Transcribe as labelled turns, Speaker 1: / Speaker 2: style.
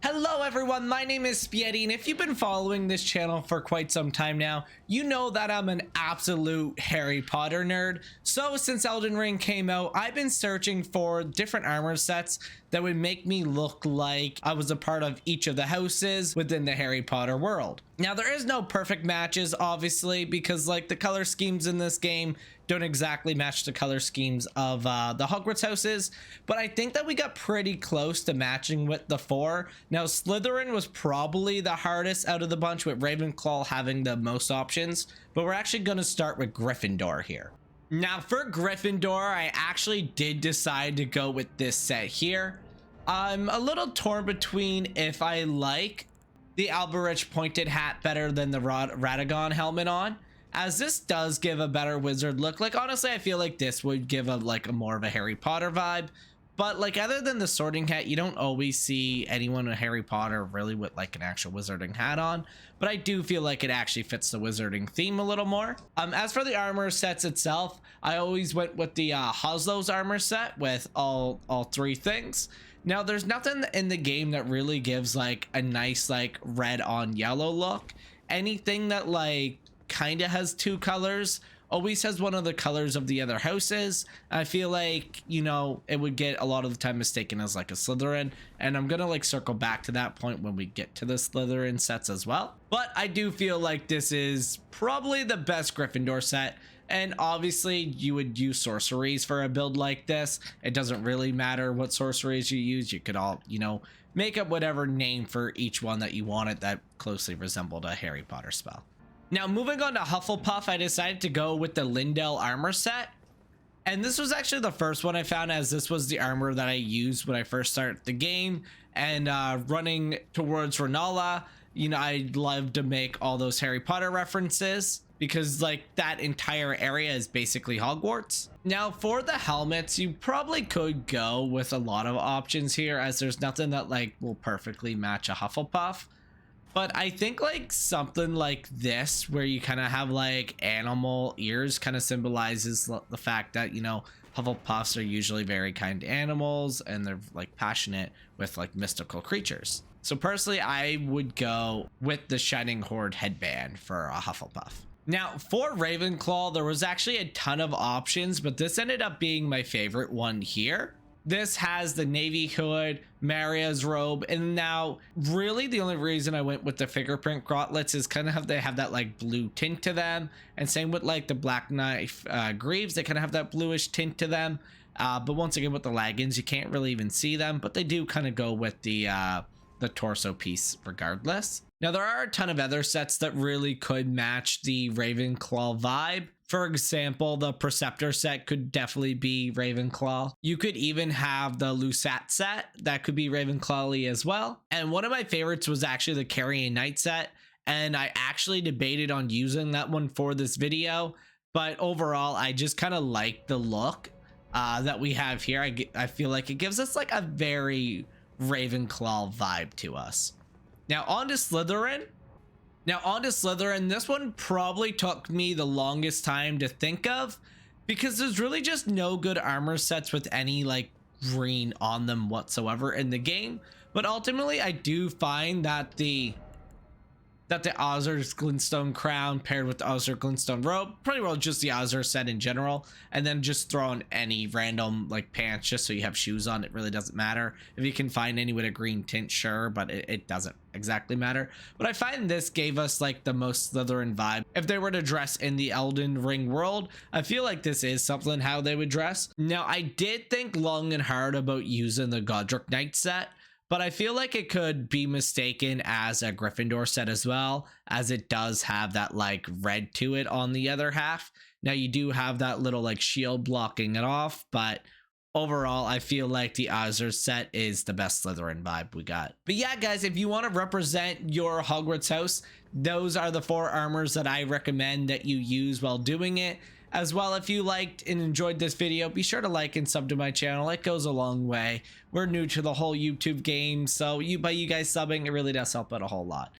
Speaker 1: Hello everyone, my name is Spaghetti, and if you've been following this channel for quite some time now, you know that I'm an absolute Harry Potter nerd. So since Elden Ring came out, I've been searching for different armor sets that would make me look like I was a part of each of the houses within the Harry Potter world. Now there is no perfect matches, obviously, because like the color schemes in this game don't exactly match the color schemes of the Hogwarts houses, but I think that we got pretty close to matching with the four. Now Slytherin was probably the hardest out of the bunch, with Ravenclaw having the most options, but we're actually going to start with Gryffindor here. Now for Gryffindor, I actually did decide to go with this set here. I'm a little torn between if I like the Alberich pointed hat better than the Radagon helmet on, as this does give a better wizard look. Like honestly, I feel like this would give a more of a Harry Potter vibe, but like other than the sorting hat, you don't always see anyone in Harry Potter really with like an actual wizarding hat on, but I do feel like it actually fits the wizarding theme a little more. As for the armor sets itself, I always went with the Hoslow's armor set with all three things. Now there's nothing in the game that really gives like a nice like red on yellow look. Anything that like kind of has two colors always has one of the colors of the other houses. I feel like, you know, it would get a lot of the time mistaken as like a Slytherin, and I'm gonna like circle back to that point when we get to the Slytherin sets as well. But I do feel like this is probably the best Gryffindor set, and obviously you would use sorceries for a build like this. It doesn't really matter what sorceries you use. You could all, you know, make up whatever name for each one that you wanted that closely resembled a Harry Potter spell. Now moving on to Hufflepuff, I decided to go with the Lindell armor set. And this was actually the first one I found, as this was the armor that I used when I first started the game. And running towards Renala, you know, I love to make all those Harry Potter references because like that entire area is basically Hogwarts. Now for the helmets, you probably could go with a lot of options here, as there's nothing that like will perfectly match a Hufflepuff. But I think like something like this, where you kind of have like animal ears, kind of symbolizes the fact that, you know, Hufflepuffs are usually very kind to animals and they're like passionate with like mystical creatures. So personally, I would go with the Shining Horde headband for a Hufflepuff. Now for Ravenclaw, there was actually a ton of options, but this ended up being my favorite one here. This has the navy hood, Maria's robe, and now really the only reason I went with the fingerprint gauntlets is kind of they have that like blue tint to them, and same with like the Black Knife greaves, they kind of have that bluish tint to them. But once again with the leggings, you can't really even see them, but they do kind of go with the torso piece regardless. Now there are a ton of other sets that really could match the Ravenclaw vibe. For example, the Preceptor set could definitely be Ravenclaw. You could even have the Lusat set that could be Ravenclaw-y as well. And one of my favorites was actually the Carrion Knight set, and I actually debated on using that one for this video, but overall I just kind of like the look that we have here. I feel like it gives us like a very Ravenclaw vibe to us. Now on to Slytherin. This one probably took me the longest time to think of, because there's really just no good armor sets with any like green on them whatsoever in the game. But ultimately I do find that the Ozur's Glintstone crown paired with the Ozur Glintstone robe, pretty well just the Ozur set in general, and then just throw on any random like pants just so you have shoes on. It really doesn't matter. If you can find any with a green tint, sure, but it doesn't exactly matter. But I find this gave us like the most Slytherin vibe. If they were to dress in the Elden Ring world, I feel like this is something how they would dress. Now I did think long and hard about using the Godric Knight set, but I feel like it could be mistaken as a Gryffindor set as well, as it does have that like red to it on the other half. Now you do have that little like shield blocking it off, but overall I feel like the Ozur set is the best Slytherin vibe we got. But yeah guys, if you want to represent your Hogwarts house, those are the four armors that I recommend that you use while doing it. As well, if you liked and enjoyed this video, be sure to like and sub to my channel. It goes a long way. We're new to the whole YouTube game, so by you guys subbing, it really does help out a whole lot.